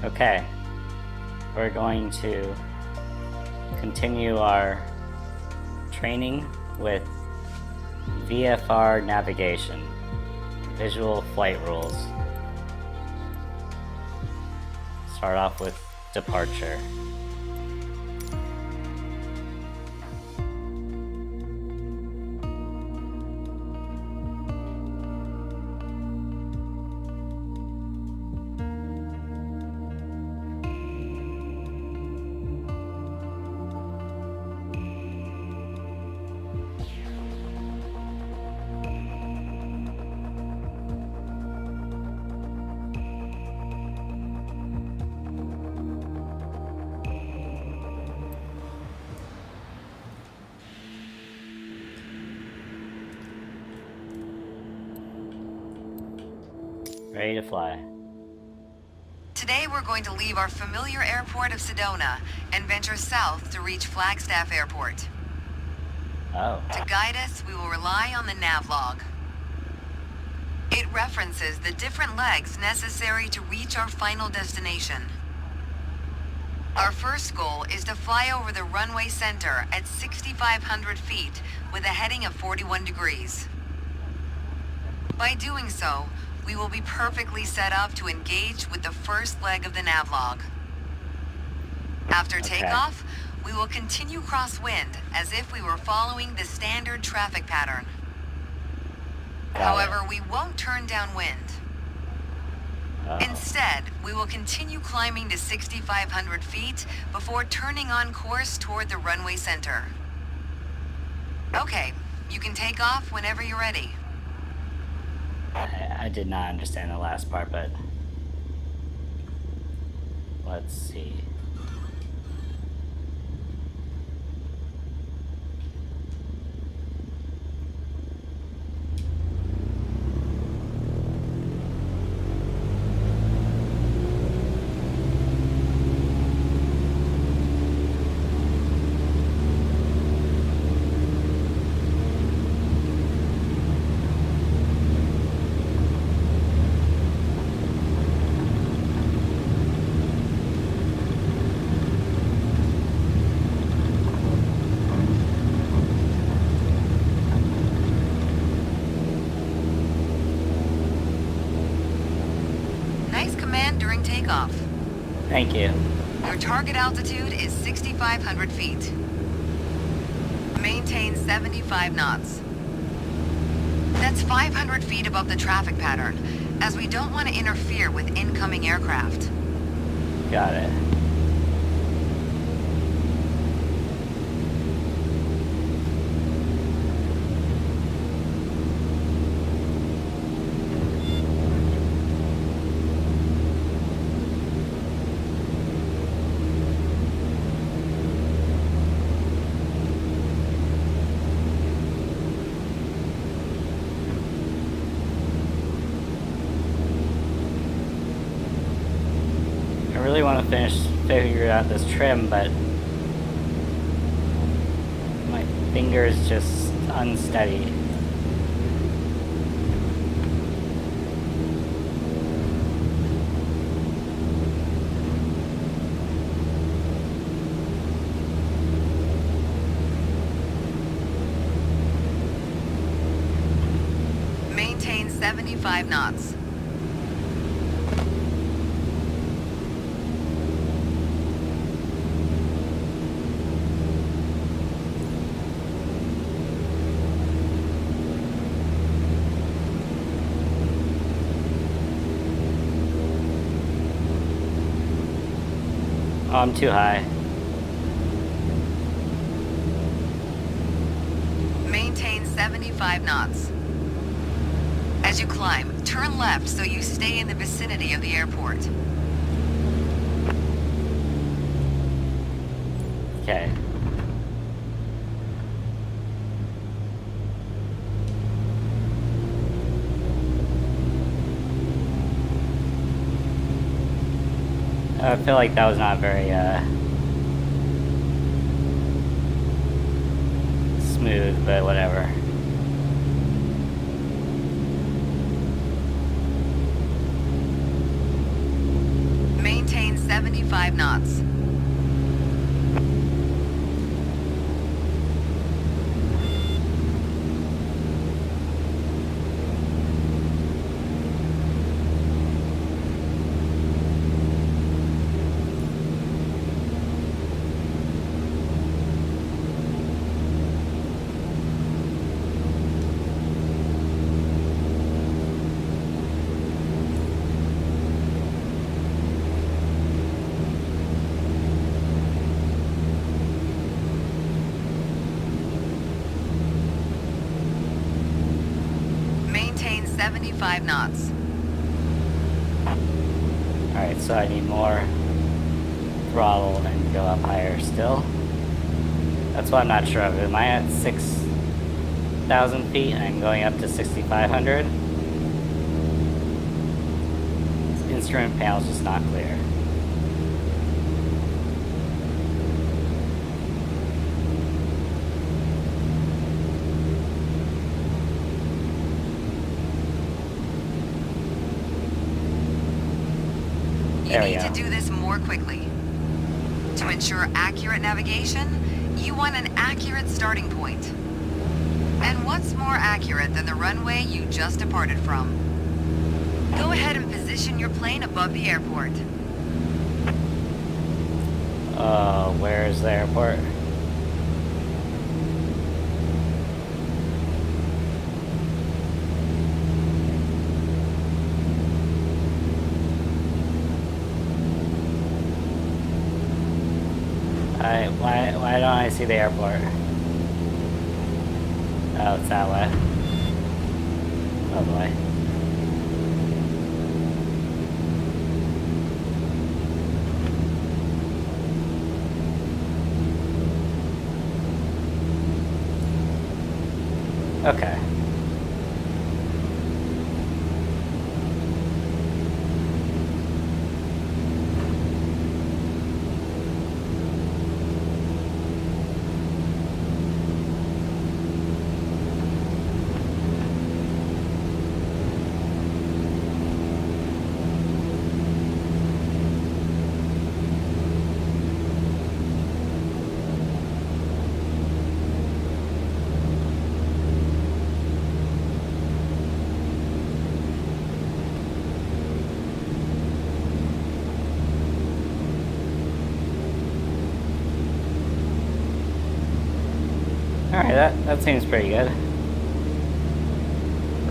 Okay, we're going to continue our training with VFR navigation, visual flight rules. Start off with departure. Ready to fly. Today we're going to leave our familiar airport of Sedona and venture south to reach Flagstaff Airport. Oh. To guide us, we will rely on the navlog. It references the different legs necessary to reach our final destination. Our first goal is to fly over the runway center at 6,500 feet with a heading of 41 degrees. By doing so, we will be perfectly set up to engage with the first leg of the navlog. After takeoff, we will continue crosswind as if we were following the standard traffic pattern. However, we won't turn downwind. Instead, we will continue climbing to 6,500 feet before turning on course toward the runway center. Okay, you can take off whenever you're ready. I did not understand the last part, but let's see. Nice command during takeoff. Thank you. Your target altitude is 6,500 feet. Maintain 75 knots. That's 500 feet above the traffic pattern, as we don't want to interfere with incoming aircraft. Got it. I really want to figure out this trim, but my finger's just unsteady. Maintain 75 knots. Oh, I'm too high. Maintain 75 knots. As you climb, turn left so you stay in the vicinity of the airport. Okay. I feel like that was not very smooth, but whatever. Maintain 75 knots. Maintain 75 knots. Alright, so I need more throttle and go up higher still. That's what I'm not sure of. Am I at 6,000 feet and I'm going up to 6,500? This instrument panel's just not clear. You need to do this more quickly. To ensure accurate navigation, you want an accurate starting point. And what's more accurate than the runway you just departed from? Go ahead and position your plane above the airport. Where's the airport? Why don't I see the airport? Oh, it's that way. Oh boy. Okay. Alright, that seems pretty good.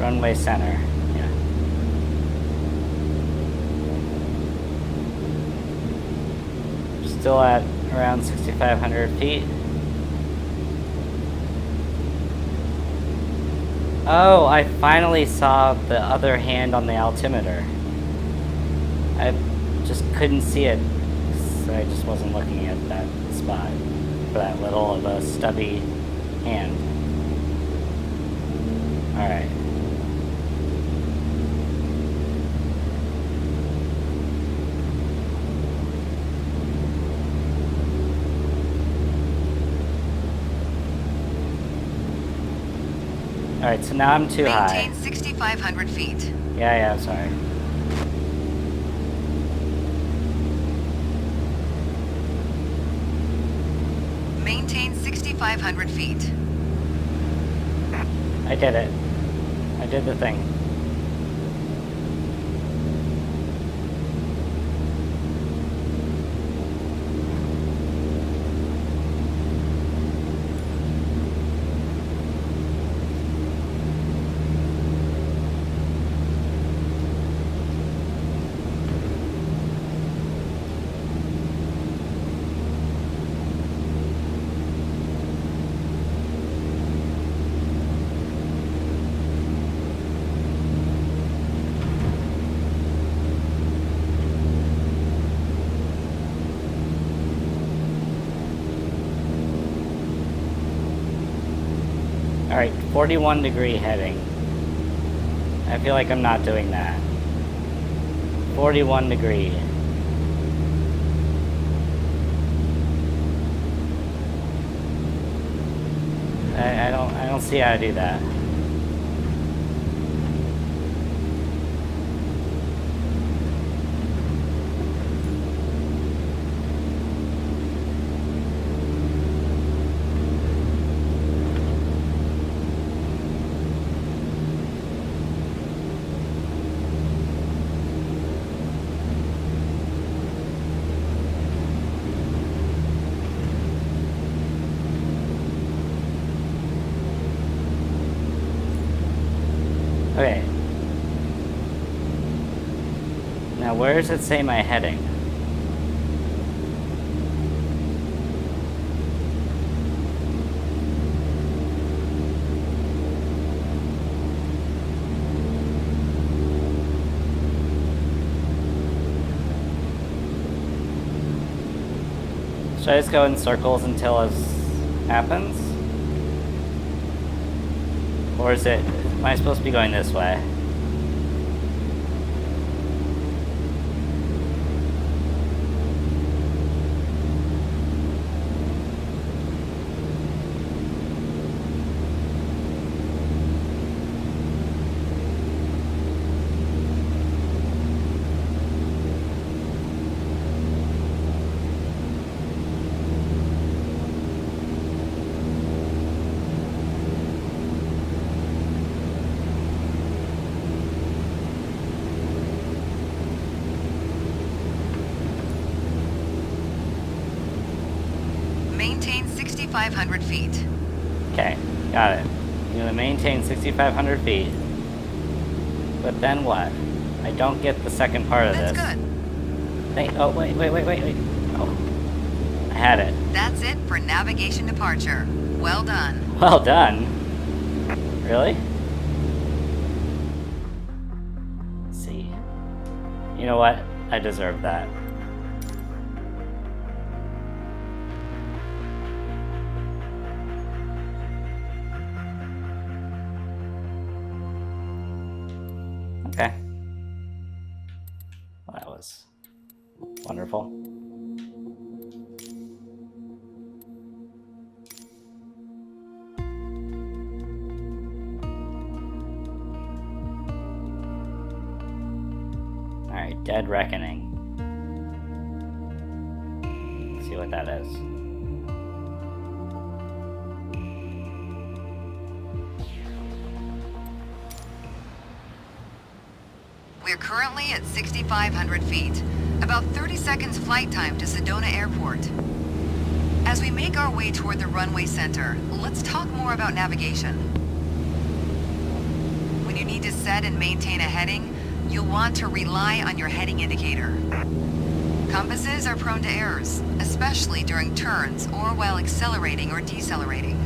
Runway center, yeah. Still at around 6,500 feet. Oh, I finally saw the other hand on the altimeter. I just couldn't see it, so I just wasn't looking at that spot for that little of a stubby hand. Alright. Alright, so now I'm too high. Maintain 6,500 feet. Yeah, I'm sorry. Maintain 6,500 feet. I did it. I did the thing. Alright, 41 degree heading. I feel like I'm not doing that. 41 degree. I don't see how to do that. where does it say my heading? Should I just go in circles until it happens? Or is it... am I supposed to be going this way? Maintain 6,500 feet. Okay, got it. I'm gonna maintain 6,500 feet. But then what? I don't get the second part of That's this. good. Oh, wait. Oh, I had it. That's it for navigation departure. Well done. Well done. Really? Let's see. You know what? I deserve that. Okay. Well, that was wonderful. Alright, Dead Reckoning. Let's see what that is. We're currently at 6,500 feet. About 30 seconds flight time to Sedona Airport. As we make our way toward the runway center, let's talk more about navigation. When you need to set and maintain a heading, you'll want to rely on your heading indicator. Compasses are prone to errors, especially during turns or while accelerating or decelerating.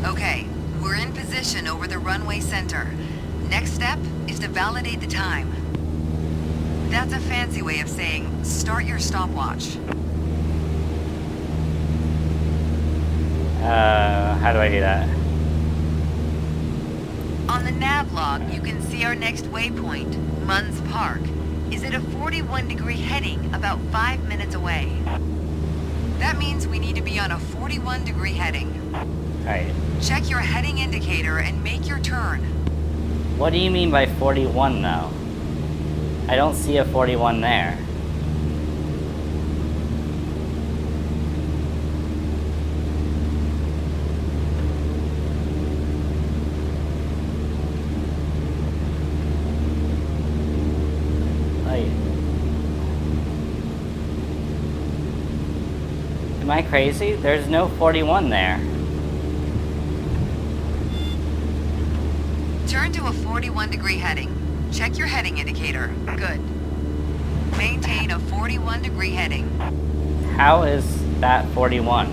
Okay, we're in position over the runway center. Next step is to validate the time. That's a fancy way of saying, start your stopwatch. How do I do that? On the nav log, you can see our next waypoint, Munns Park, is at a 41-degree heading about 5 minutes away. That means we need to be on a 41-degree heading. Alright. Check your heading indicator and make your turn. What do you mean by 41 though? I don't see a 41 there. Am I crazy? There's no 41 there. Turn to a 41-degree heading. Check your heading indicator. Good. Maintain a 41-degree heading. How is that 41?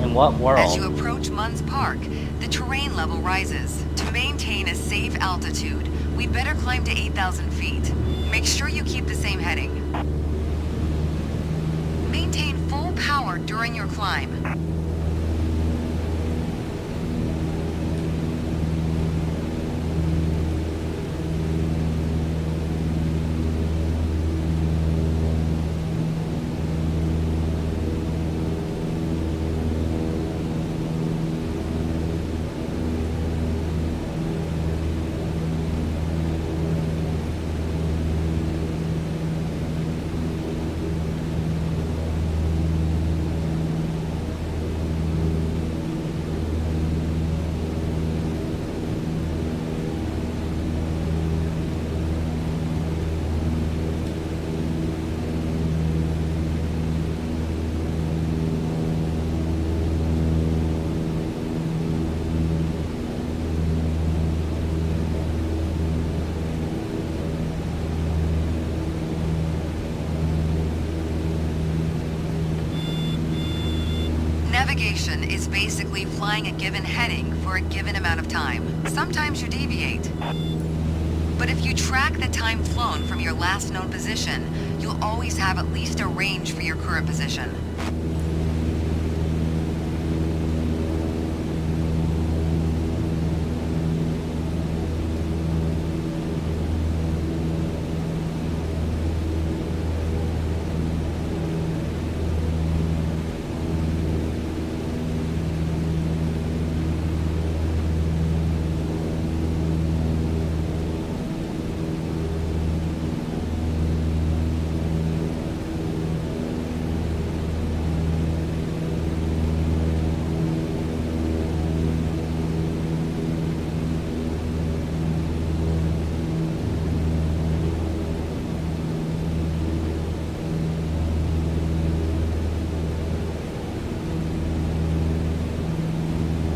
In what world? As you approach Munns Park, the terrain level rises. To maintain a safe altitude, we'd better climb to 8,000 feet. Make sure you keep the same heading. Maintain full power during your climb. acceleration is basically flying a given heading for a given amount of time. Sometimes you deviate. But if you track the time flown from your last known position, you'll always have at least a range for your current position.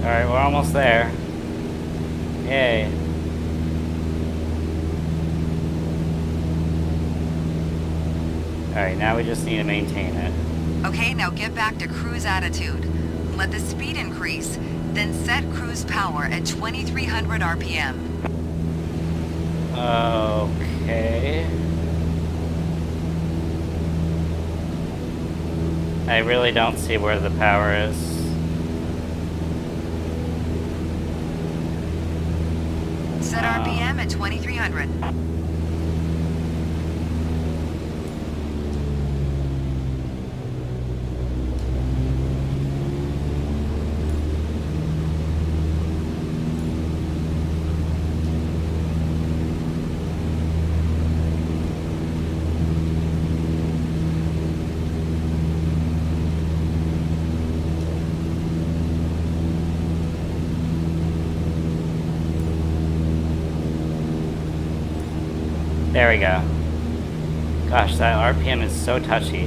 Alright, we're almost there. Yay. Alright, now we just need to maintain it. Okay, now get back to cruise attitude. Let the speed increase, then set cruise power at 2300 RPM. Okay. I really don't see where the power is. Set RPM at 2300. There we go. Gosh, that RPM is so touchy.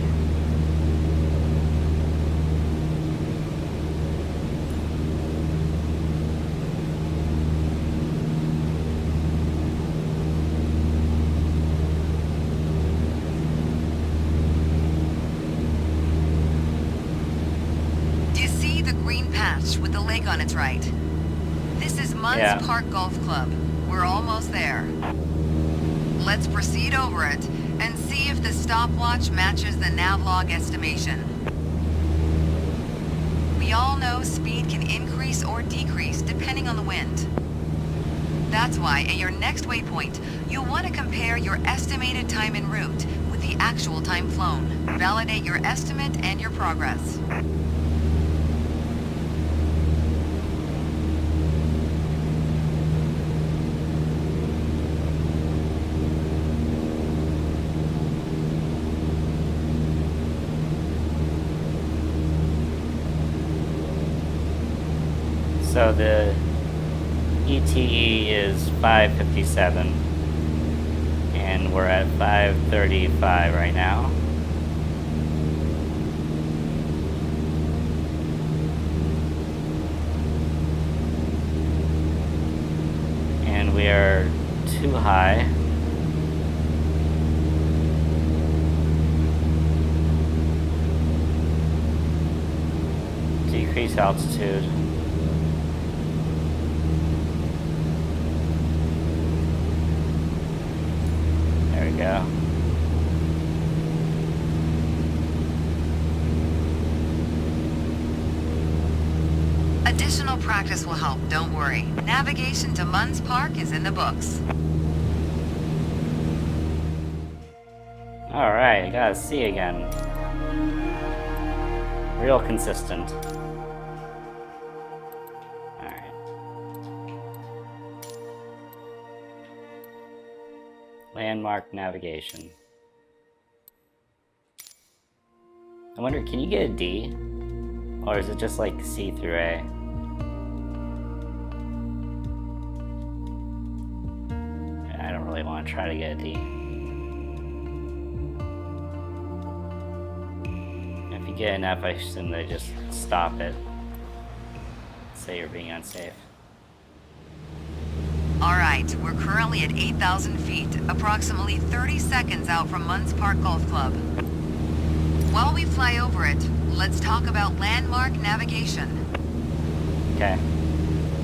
Do you see the green patch with the lake on its right? This is Munns Park Golf Club. We're almost there. Let's proceed over it and see if the stopwatch matches the navlog estimation. We all know speed can increase or decrease depending on the wind. That's why at your next waypoint, you'll want to compare your estimated time en route with the actual time flown. Validate your estimate and your progress. So the ETE is 5:57, and we're at 5:35 right now. And we are too high. Decrease altitude. There we go. Additional practice will help, don't worry. Navigation to Munns Park is in the books. Alright, gotta see again. Real consistent. Alright. Landmark navigation. I wonder, can you get a D? Or is it just like C through A? I don't really want to try to get a D. If you get an F, I assume they just stop it. Say you're being unsafe. Alright, we're currently at 8,000 feet, approximately 30 seconds out from Munns Park Golf Club. While we fly over it, Let's talk about landmark navigation. Okay.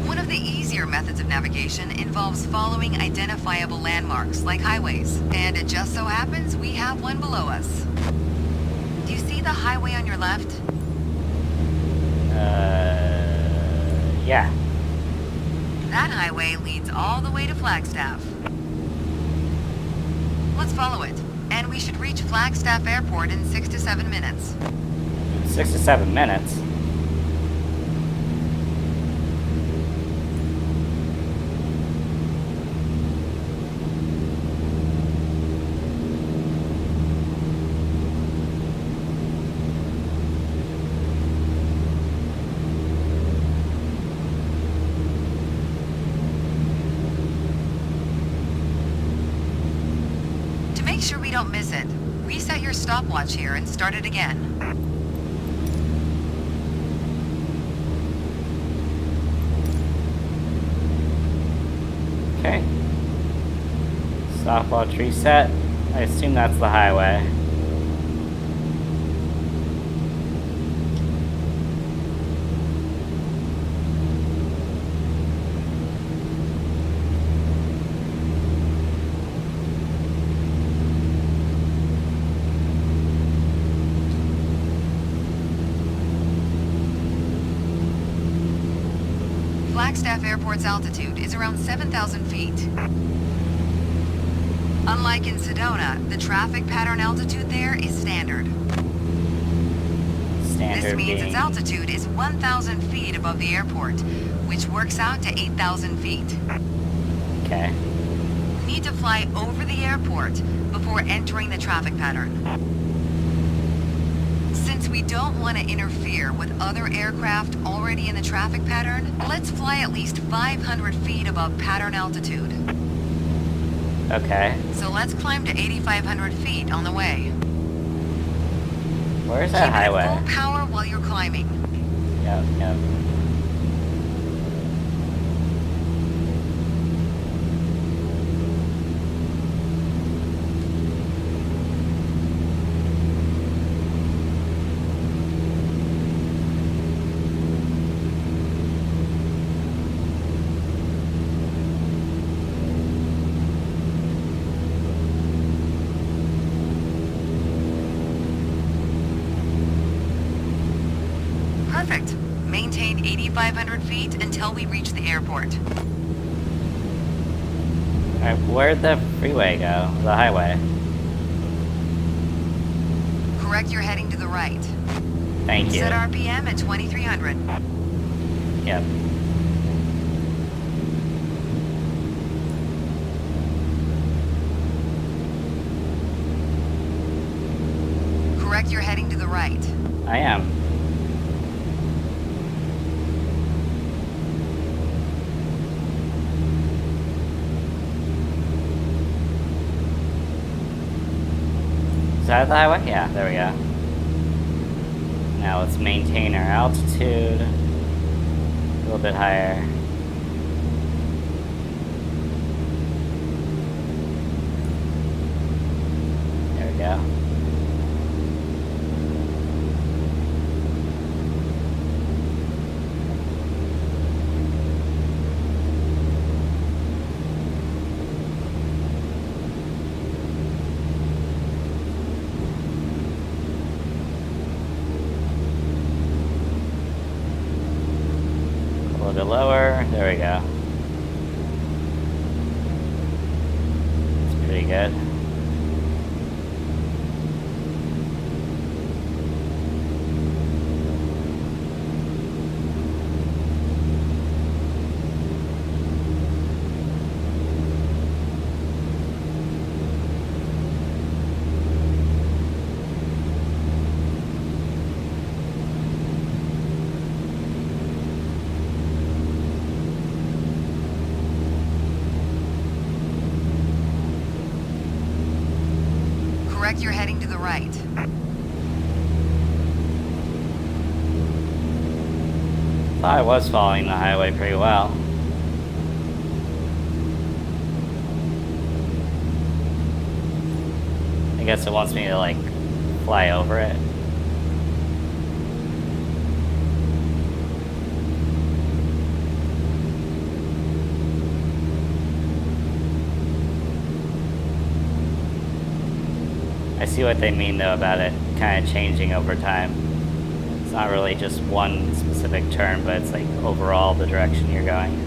One of the easier methods of navigation involves following identifiable landmarks like highways. And it just so happens we have one below us. Do you see the highway on your left? Yeah. That highway leads all the way to Flagstaff. Let's follow it, and we should reach Flagstaff Airport in 6 to 7 minutes. 6 to 7 minutes. To make sure we don't miss it, reset your stopwatch here and start it again. Okay. Stopwatch reset. I assume that's the highway. Flagstaff Airport's altitude is around 7,000 feet. Unlike in Sedona, the traffic pattern altitude there is standard. This means its altitude is 1,000 feet above the airport, which works out to 8,000 feet. Okay. We need to fly over the airport before entering the traffic pattern. Since we don't want to interfere with other aircraft already in the traffic pattern, let's fly at least 500 feet above pattern altitude. Okay. So let's climb to 8,500 feet on the way. Where's that highway? Keep it at full power while you're climbing. Yep. Perfect. Maintain 8,500 feet until we reach the airport. Alright, where'd the freeway go? The highway. Correct your heading to the right. Thank you. Set RPM at 2,300. Yep. Correct your heading to the right. I am. Is that the highway? Yeah, there we go. Now let's maintain our altitude. A little bit higher. There we go. A little bit lower. There we go. It's pretty good. Correct your heading to the right. Thought I was following the highway pretty well. I guess it wants me to, like, fly over it. I see what they mean though about it kind of changing over time. It's not really just one specific turn, but it's like overall the direction you're going.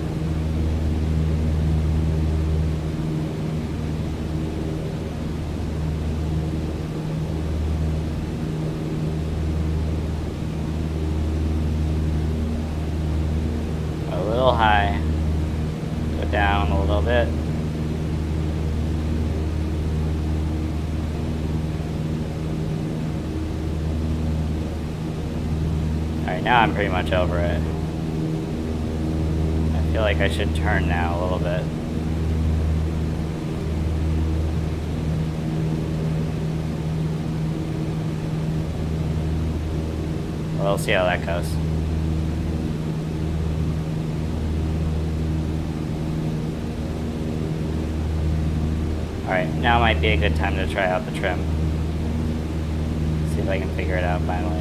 A little high. Go down a little bit. Alright, now I'm pretty much over it. I feel like I should turn now a little bit. Well, we'll see how that goes. Alright, now might be a good time to try out the trim. See if I can figure it out finally.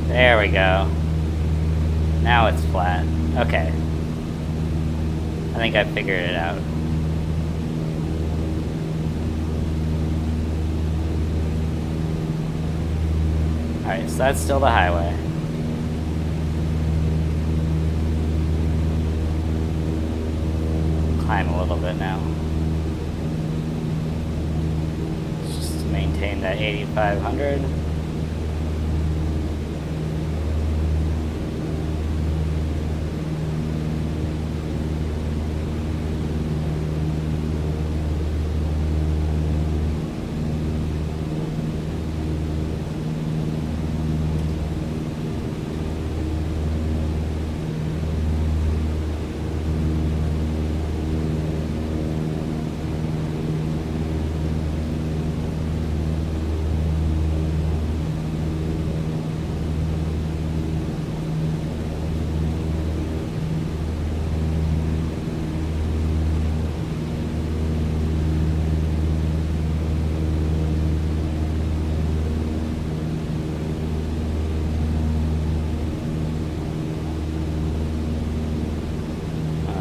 There we go. Now it's flat. Okay. I think I figured it out. Alright, so that's still the highway. Climb a little bit now. Just to maintain that 8,500.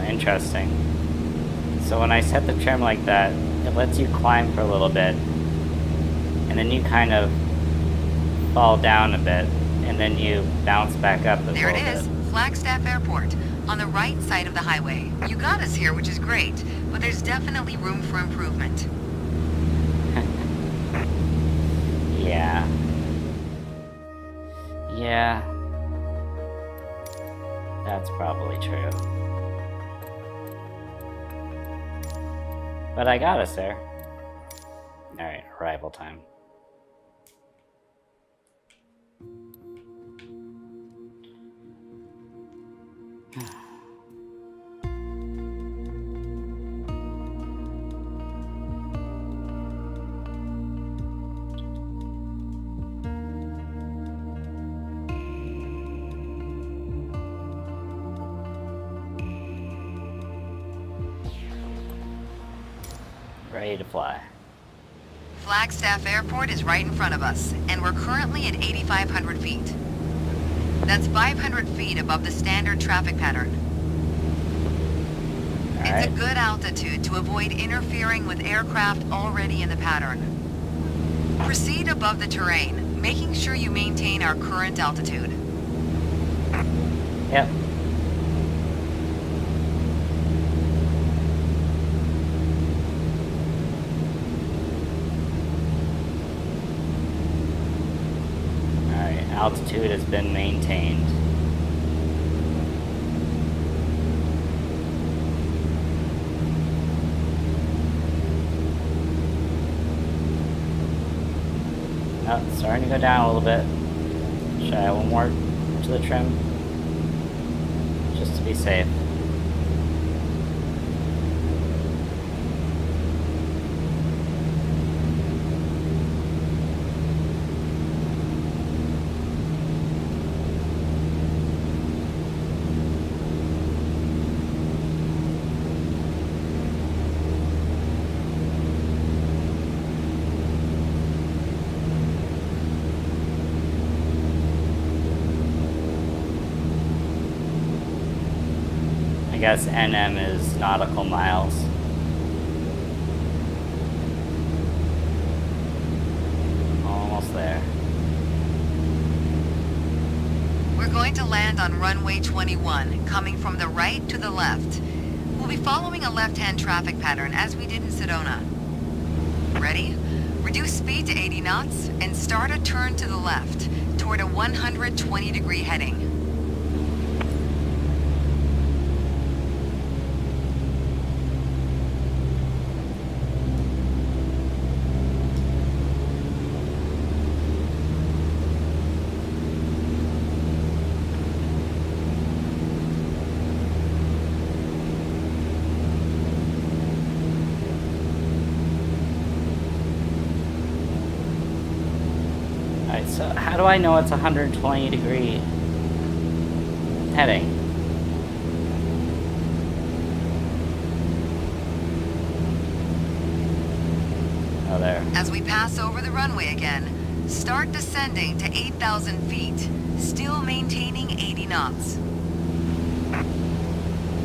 Interesting. So when I set the trim like that, it lets you climb for a little bit, and then you kind of fall down a bit, and then you bounce back up a little bit. There it is, Flagstaff Airport, on the right side of the highway. You got us here, which is great, but there's definitely room for improvement. Yeah. Yeah. That's probably true. But I got us there. Alright, arrival time. Ready to fly. Flagstaff Airport is right in front of us, and we're currently at 8,500 feet. That's 500 feet above the standard traffic pattern. It's a good altitude to avoid interfering with aircraft already in the pattern. Proceed above the terrain, making sure you maintain our current altitude. Yep. Altitude has been maintained. Oh, it's starting to go down a little bit. Should I add one more to the trim? Just to be safe. guess NM is nautical miles. Almost there. We're going to land on runway 21, coming from the right to the left. We'll be following a left-hand traffic pattern as we did in Sedona. Ready? Reduce speed to 80 knots and start a turn to the left toward a 120-degree heading. Alright, so how do I know it's 120-degree heading? Oh, there. As we pass over the runway again, start descending to 8,000 feet, still maintaining 80 knots.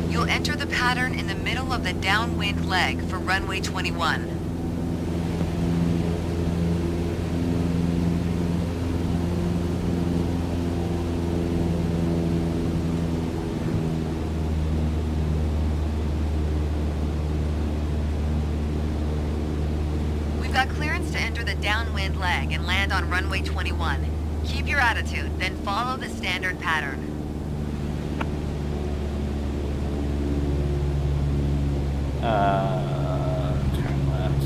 You'll enter the pattern in the middle of the downwind leg for runway 21. We've got clearance to enter the downwind leg and land on runway 21. Keep your attitude, then follow the standard pattern. Turn left.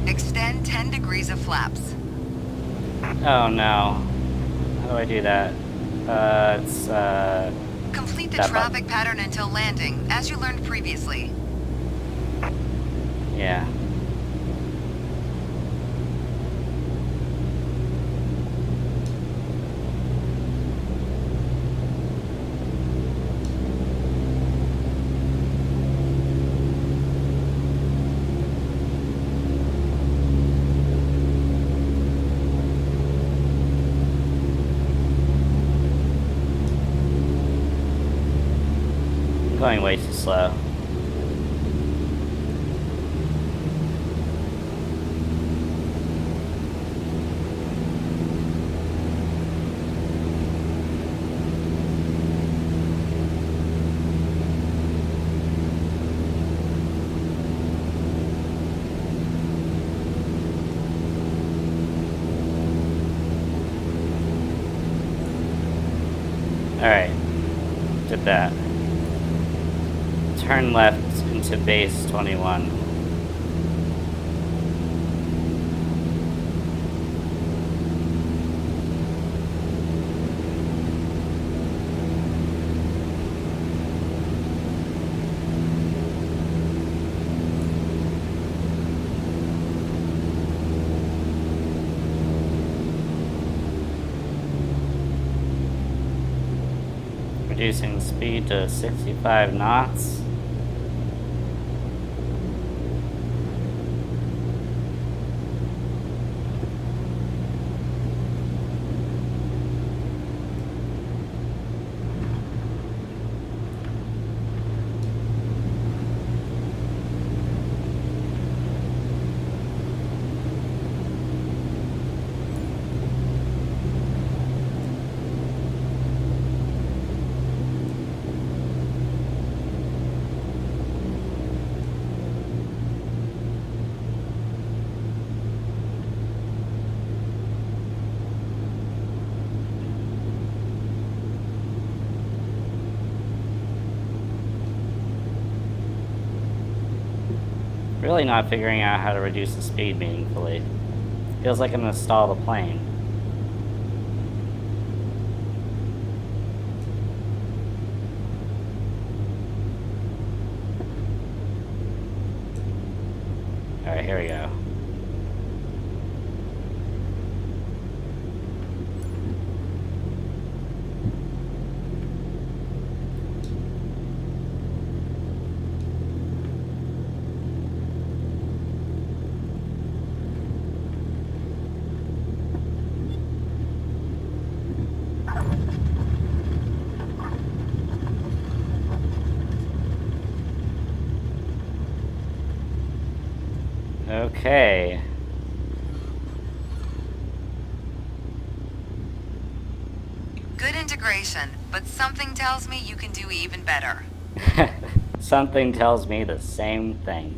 Extend 10 degrees of flaps. Oh no. How do I do that? Complete the that traffic pattern until landing, as you learned previously. Yeah. Going way too slow. Alright. Did that. Turn left into base 21. Reducing speed to 65 knots. Really not figuring out how to reduce the speed meaningfully. Feels like I'm gonna stall the plane. Alright, here we go. Okay. Good integration, but something tells me you can do even better. Something tells me the same thing.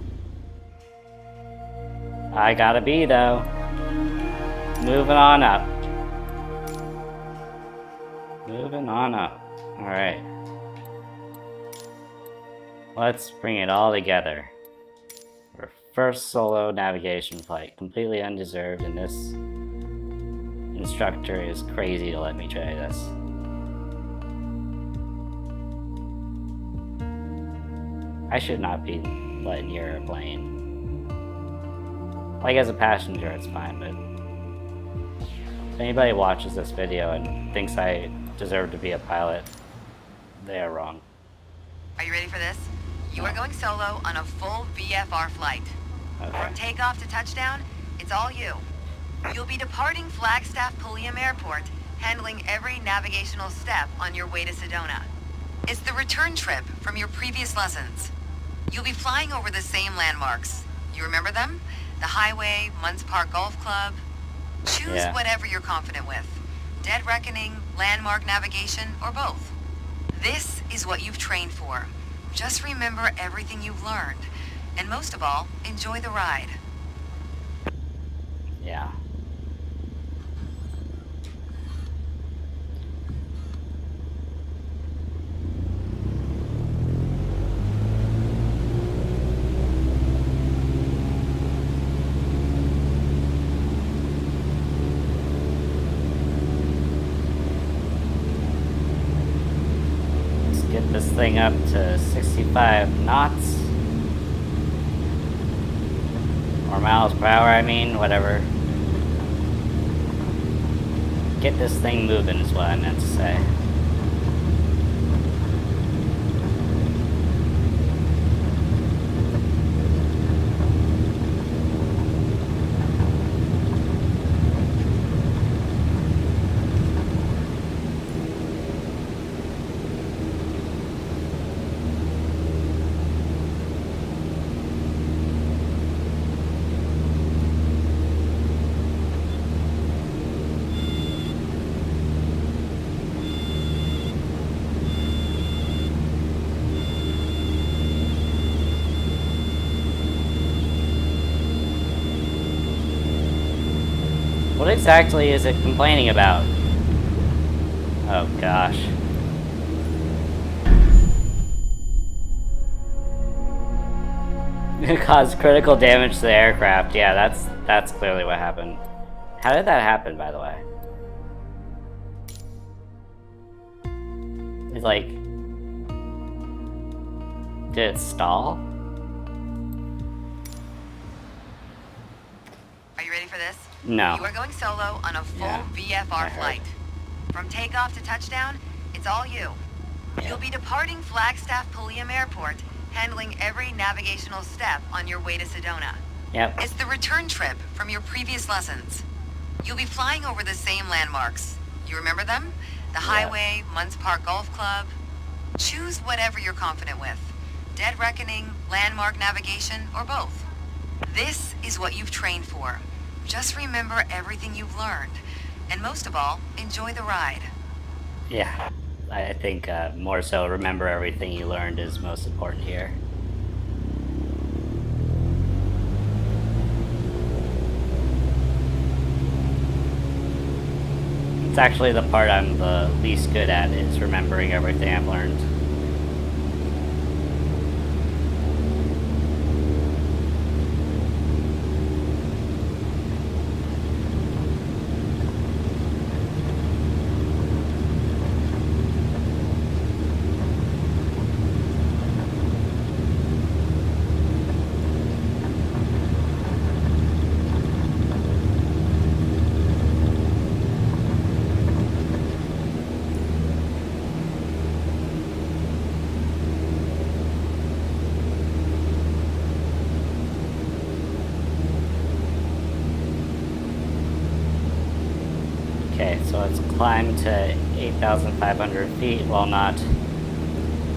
I gotta be, though. Moving on up. Moving on up. Alright. Let's bring it all together. Our first solo navigation flight. Completely undeserved, and this instructor is crazy to let me try this. I should not be let near a plane. Like, as a passenger, it's fine, but if anybody watches this video and thinks I deserve to be a pilot, they are wrong. Are you ready for this? You are going solo on a full VFR flight. Okay. From takeoff to touchdown, it's all you. You'll be departing Flagstaff Pulliam Airport, handling every navigational step on your way to Sedona. It's the return trip from your previous lessons. You'll be flying over the same landmarks. You remember them? The highway, Munns Park Golf Club. Choose whatever you're confident with. Dead reckoning, landmark navigation, or both. This is what you've trained for. Just remember everything you've learned. And most of all, enjoy the ride. Yeah. Get this thing up to 65 knots. Or miles per hour, I mean, whatever. Get this thing moving is what I meant to say. What exactly is it complaining about? Oh gosh. It caused critical damage to the aircraft. Yeah, that's clearly what happened. How did that happen, by the way? It's like... Did it stall? Are you ready for this? No. You are going solo on a full VFR flight. From takeoff to touchdown, it's all you. You'll be departing Flagstaff Pulliam Airport, handling every navigational step on your way to Sedona. Yep. It's the return trip from your previous lessons. You'll be flying over the same landmarks. You remember them? The highway, Munns Park Golf Club. Choose whatever you're confident with. Dead reckoning, landmark navigation, or both. This is what you've trained for. Just remember everything you've learned. And most of all, enjoy the ride. Yeah. I think more so remember everything you learned is most important here. It's actually the part I'm the least good at, is remembering everything I've learned. Okay, so let's climb to 8,500 feet while not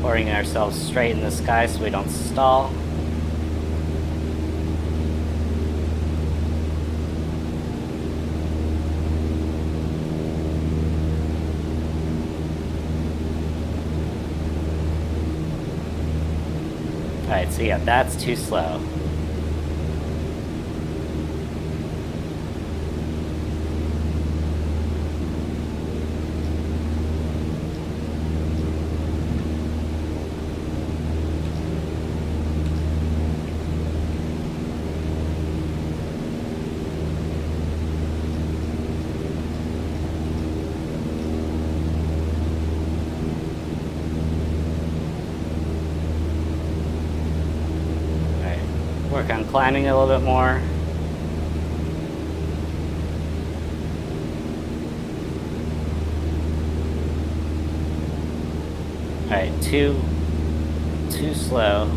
pouring ourselves straight in the sky so we don't stall. Alright, so yeah, that's too slow. Work on climbing a little bit more. Alright, too slow.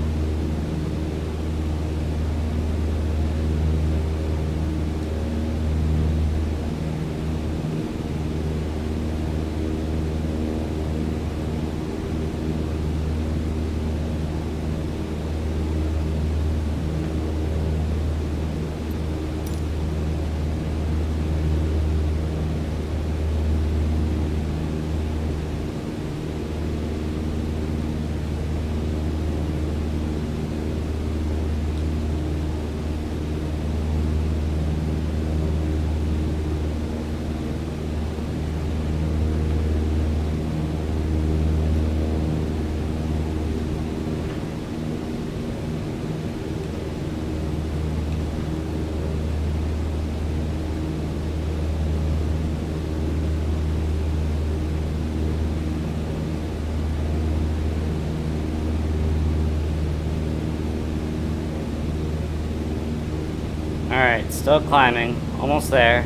Alright, still climbing. Almost there.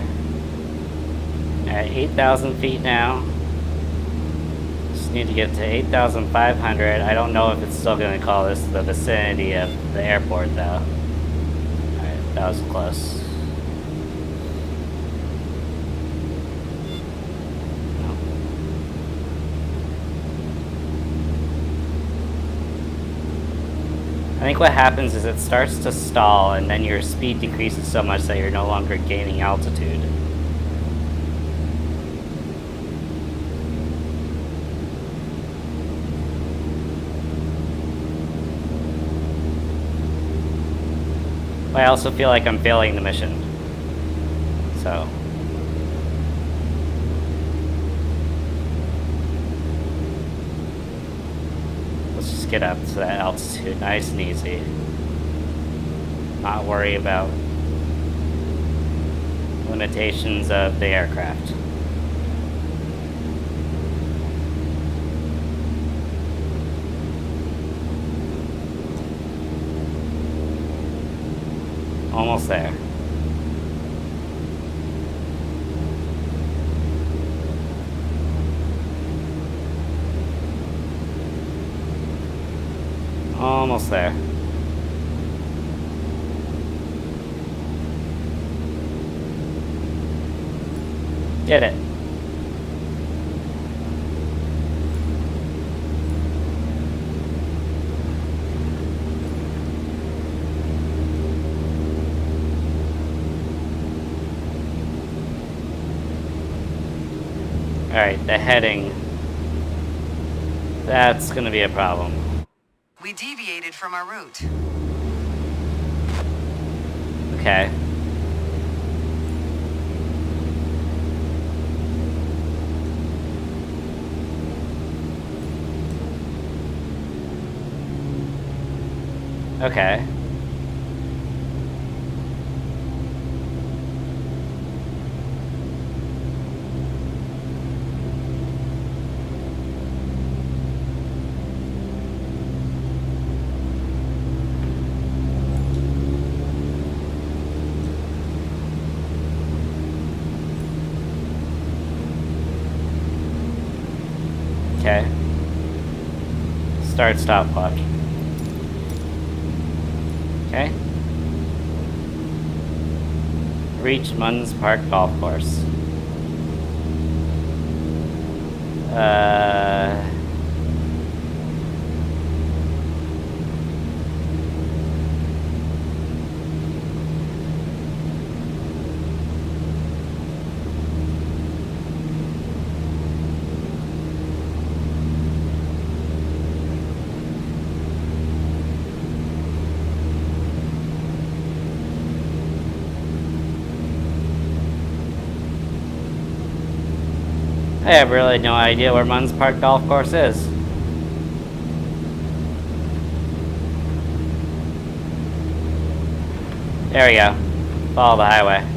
At 8,000 feet now. Just need to get to 8,500. I don't know if it's still going to call this the vicinity of the airport, though. Alright, that was close. I think what happens is it starts to stall and then your speed decreases so much that you're no longer gaining altitude. But I also feel like I'm failing the mission. So. Let's just get up to that altitude nice and easy. Not worry about limitations of the aircraft. Almost there. Almost there. Did it. Alright, the heading. That's gonna be a problem. We deviated from our route. Okay. Okay. Okay. Start stopwatch. Okay. Reach Munns Park Golf Course. I have really no idea where Munns Park Golf Course is. There we go. Follow the highway.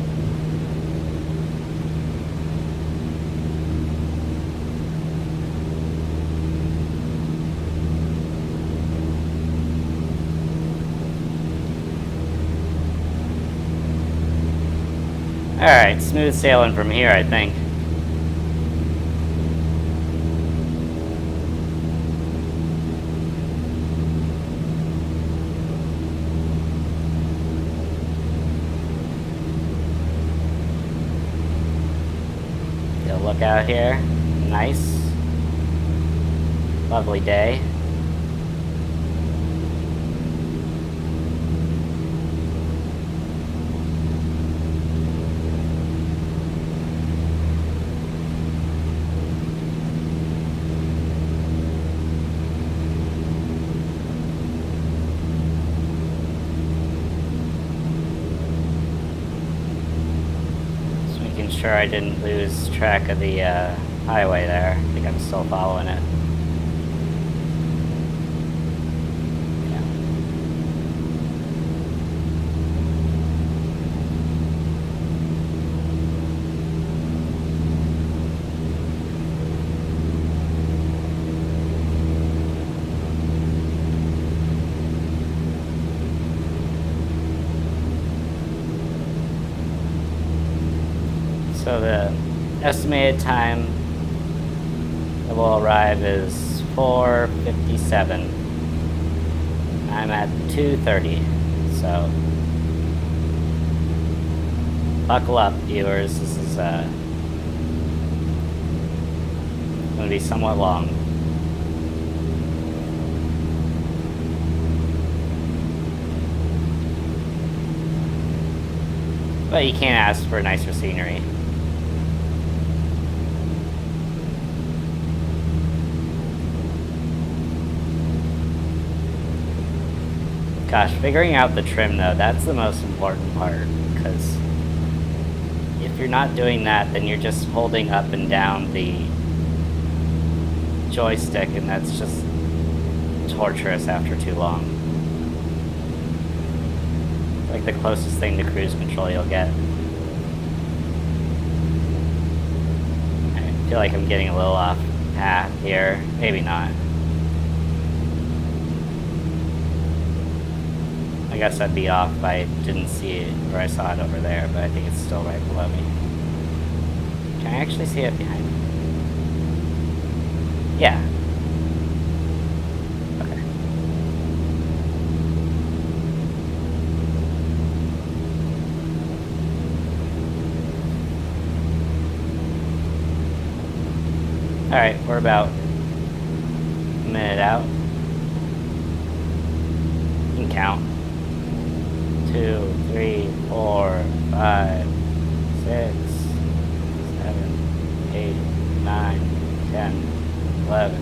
Alright, smooth sailing from here, I think. Get a look out here. Nice. Lovely day. Sure I didn't lose track of the highway there. I think I'm still following it. Yeah. So the estimated time that we'll arrive is 4:57. I'm at 2:30, so buckle up, viewers. This is going to be somewhat long. But you can't ask for nicer scenery. Gosh, figuring out the trim though, that's the most important part, because if you're not doing that, then you're just holding up and down the joystick, and that's just torturous after too long. Like the closest thing to cruise control you'll get. I feel like I'm getting a little off path here. Maybe not. I guess I'd be off if I didn't see it, or I saw it over there, but I think it's still right below me. Can I actually see it behind me? Yeah. Okay. Alright, we're about a minute out. You can count. 2, 3, 4, 5, 6, 7, 8, 9, 10, 11,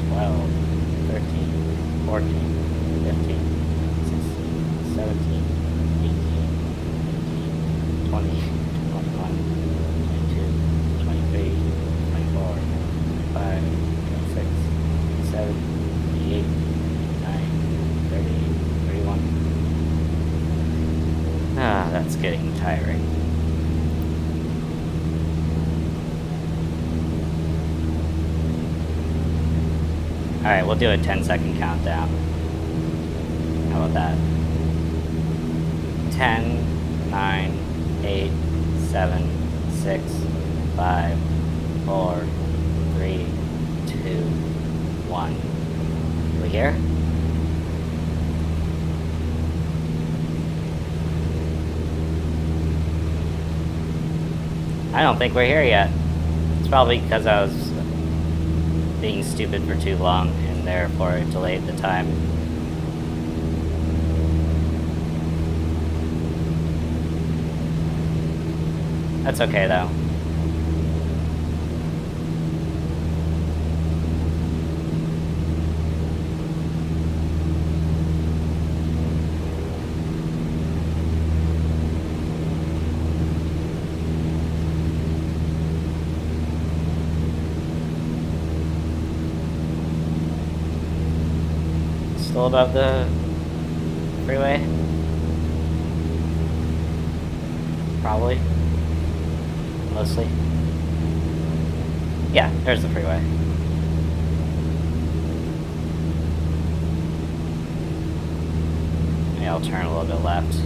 12, 13, 14, 15, 16, 17, 18, 19, 20, 21, 22, 23, 24, 25, 26, 27, 28, 29, 30, 31. Ah, that's getting tiring. Alright, we'll do a 10-second countdown. How about that? 10, 9, 8, 7, 6, 5, 4, 3, 2, 1. We here? I don't think we're here yet. It's probably because I was being stupid for too long and therefore it delayed the time. That's okay though. Still above the freeway? Probably. Mostly. Yeah, there's the freeway. Maybe I'll turn a little bit left.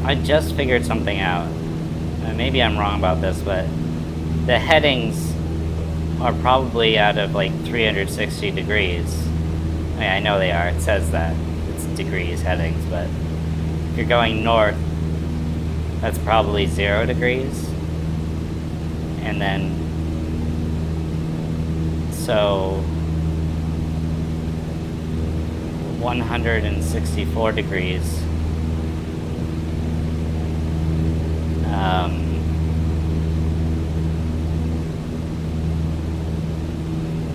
I just figured something out. Maybe I'm wrong about this, but the headings are probably out of like 360 degrees. I mean, I know they are. It says that. It's degrees headings, but if you're going north, that's probably 0 degrees. And then, so 164 degrees. I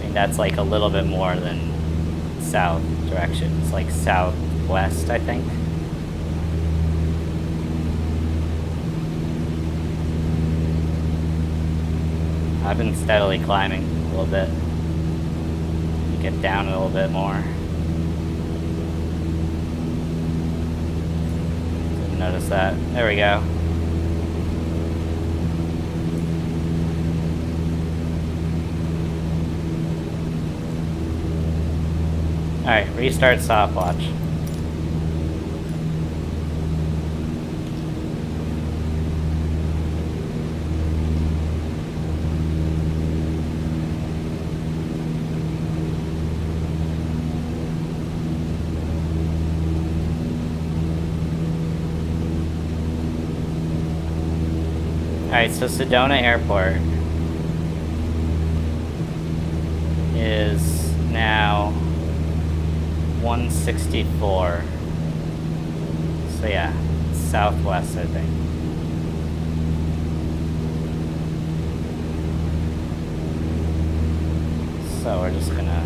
mean, that's like a little bit more than south direction. It's like southwest, I think. I've been steadily climbing a little bit. Get down a little bit more. Didn't notice that. There we go. Alright, restart stopwatch. Alright, so Sedona Airport is now 164. So yeah, southwest, I think. So we're just gonna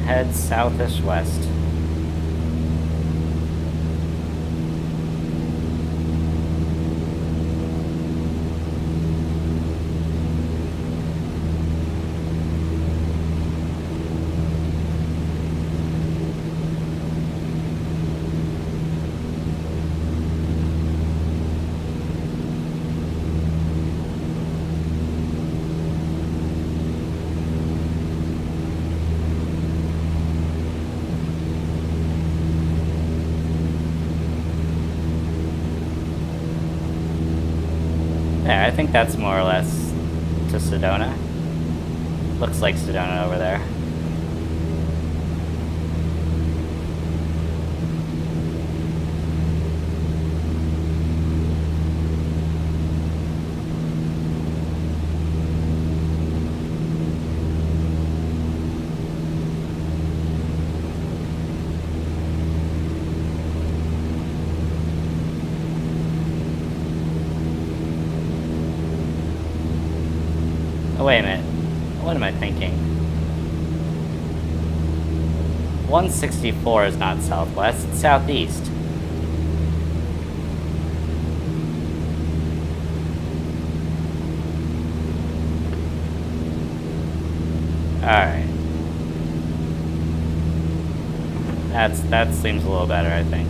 head southeast west. Yeah, I think that's more or less to Sedona. Looks like Sedona over there. Oh, wait a minute. What am I thinking? 164 is not southwest, it's southeast. Alright. That seems a little better, I think.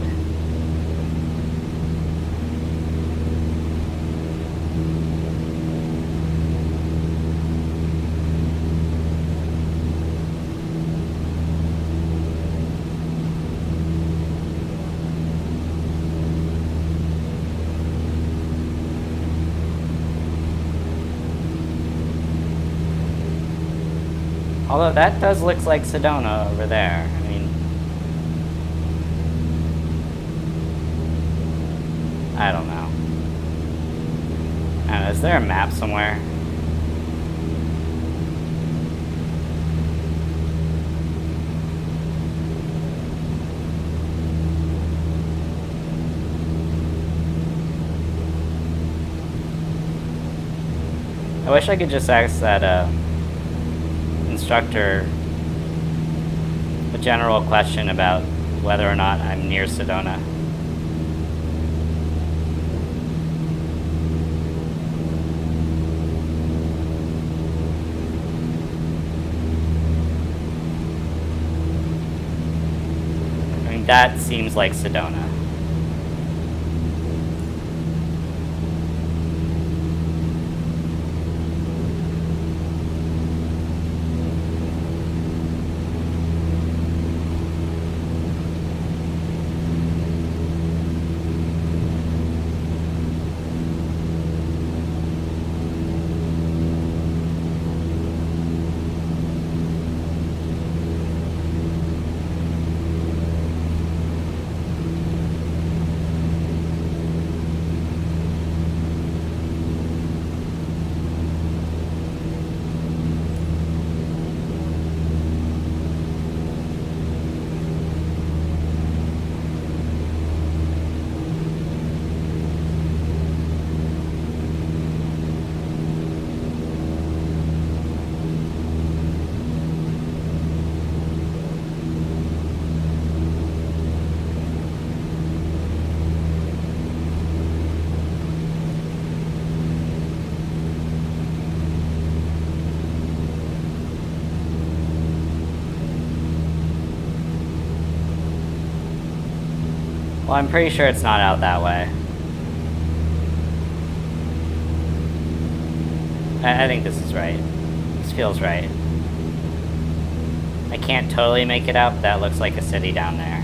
Although that does look like Sedona over there. I mean, I don't know. I don't know, is there a map somewhere? I wish I could just ask that instructor a general question about whether or not I'm near Sedona. I mean, that seems like Sedona. Well, I'm pretty sure it's not out that way. I think this is right. This feels right. I can't totally make it out, but that looks like a city down there.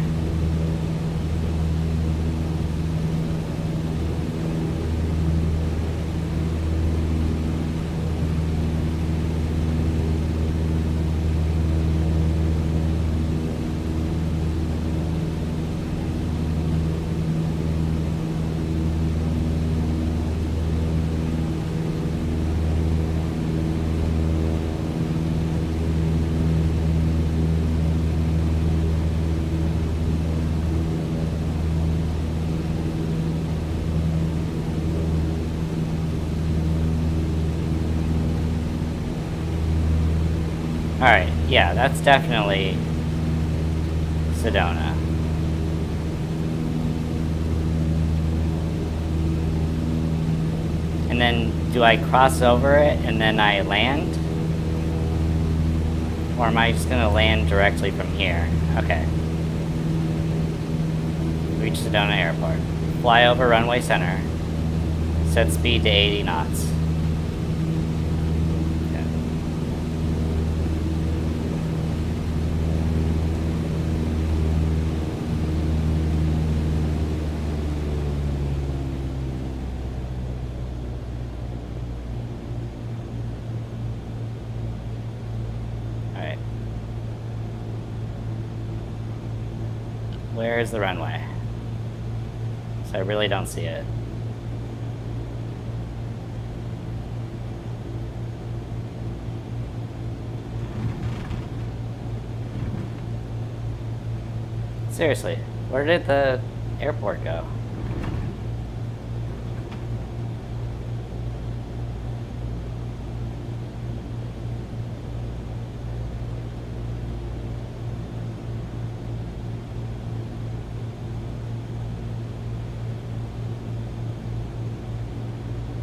Alright, yeah, that's definitely Sedona. And then, do I cross over it and then I land? Or am I just gonna land directly from here? Okay. Reach Sedona Airport. Fly over runway center. Set speed to 80 knots. Where is the runway? So I really don't see it. Seriously, where did the airport go?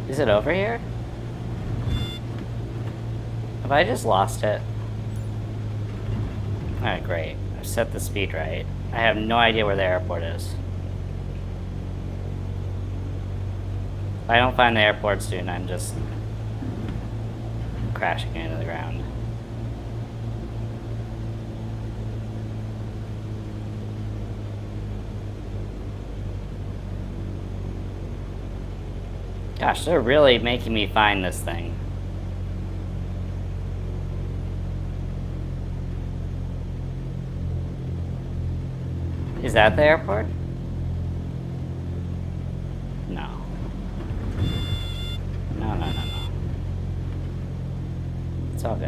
Is it over here? Have I just lost it? Alright, great. I've set the speed right. I have no idea where the airport is. If I don't find the airport soon, I'm just crashing into the ground. Gosh, they're really making me find this thing. Is that the airport?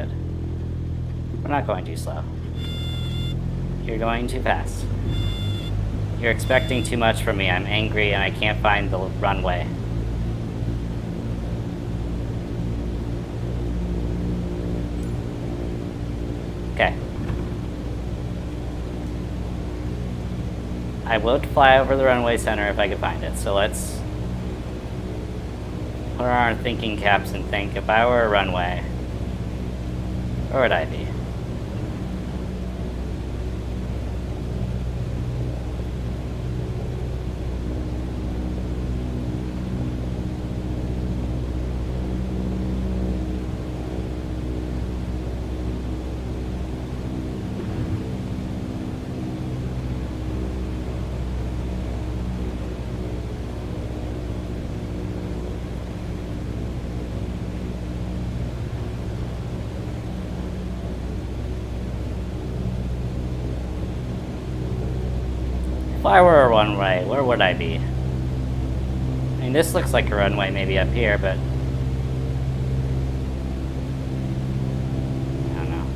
good. We're not going too slow. You're going too fast. You're expecting too much from me. I'm angry and I can't find the runway. Okay. I would fly over the runway center if I could find it, so let's put on our thinking caps and think, if I were a runway, where would I be? If I were a runway, where would I be? I mean, this looks like a runway maybe up here, but I don't know.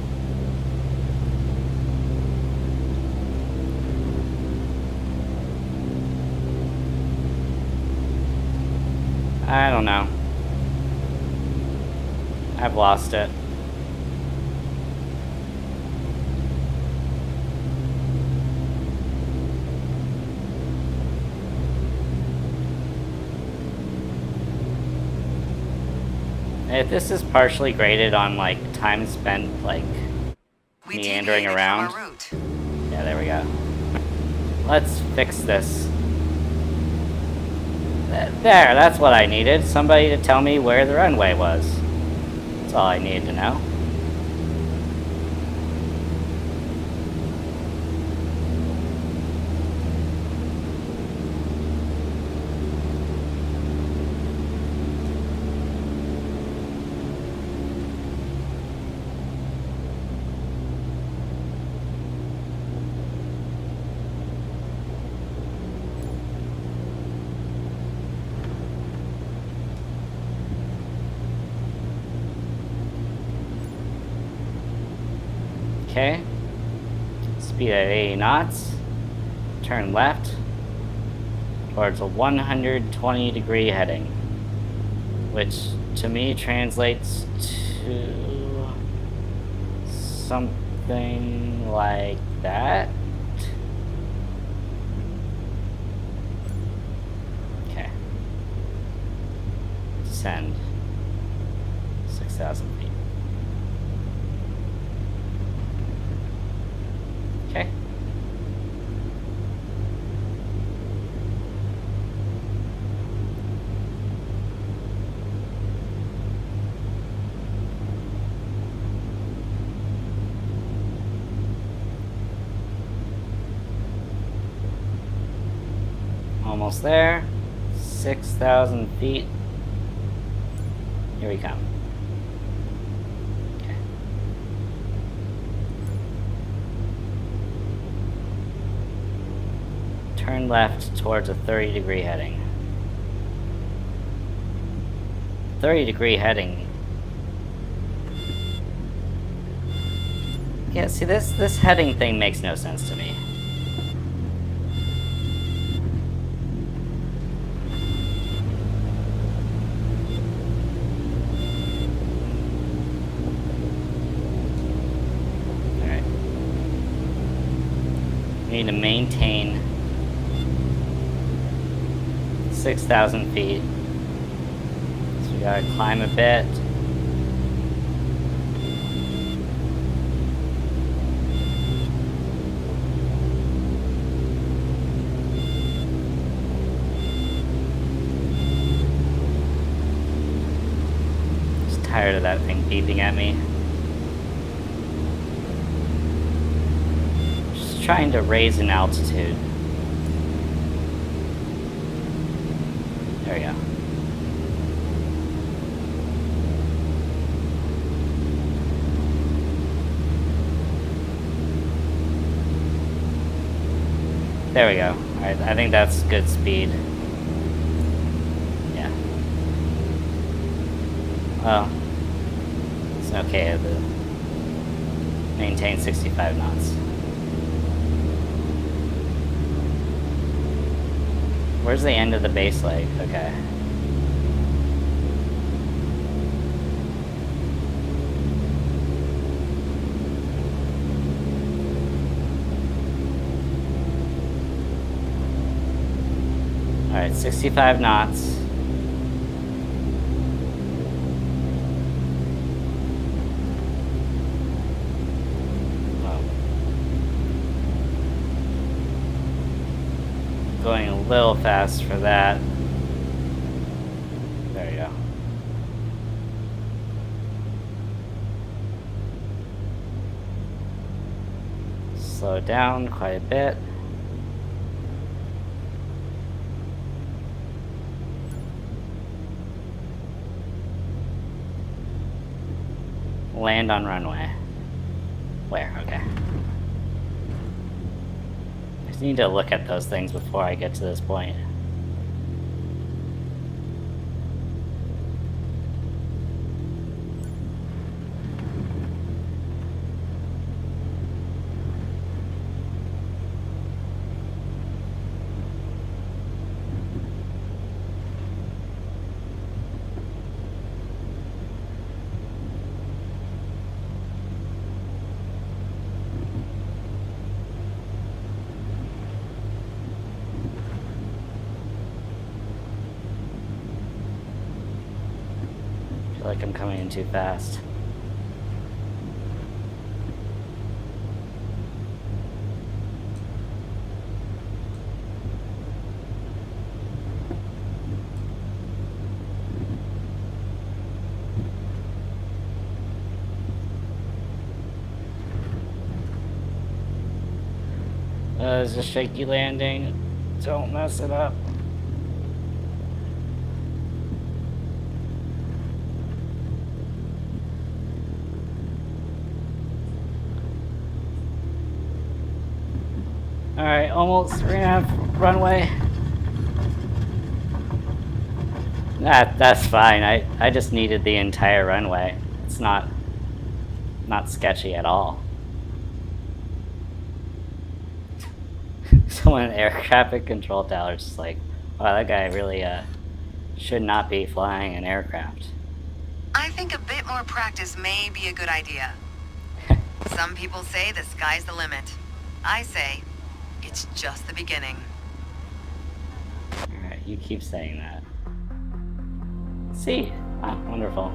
I don't know. I've lost it. If this is partially graded on, like, time spent, like, meandering around. Yeah, there we go. Let's fix this. There, that's what I needed. Somebody to tell me where the runway was. That's all I needed to know. Okay. Speed at 80 knots. Turn left towards a 120-degree heading, which to me translates to something like that. Okay. Descend 6,000 feet. Okay. Almost there. 6,000 feet. Here we come. Okay. Turn left towards a 30-degree heading. 30-degree heading. Yeah, see, this heading thing makes no sense to me. Alright. We need to maintain 6,000 feet. So we gotta climb a bit. Just tired of that thing beeping at me. Just trying to raise an altitude. There we go. There we go. Alright, I think that's good speed. Yeah. Well, it's okay. maintain 65 knots. Where's the end of the base leg? Okay. Alright, 65 knots. Going a little fast for that. There you go. Slow down quite a bit. Land on runway. Where? Okay. I just need to look at those things before I get to this point. I feel like I'm coming in too fast. It's a shaky landing. Don't mess it up. Alright, almost 3.5 runway. That's fine. I just needed the entire runway. It's not sketchy at all. Someone in air traffic control tower is just like, wow, that guy really should not be flying an aircraft. I think a bit more practice may be a good idea. Some people say the sky's the limit. I say, it's just the beginning. Alright, you keep saying that. See? Ah, wonderful.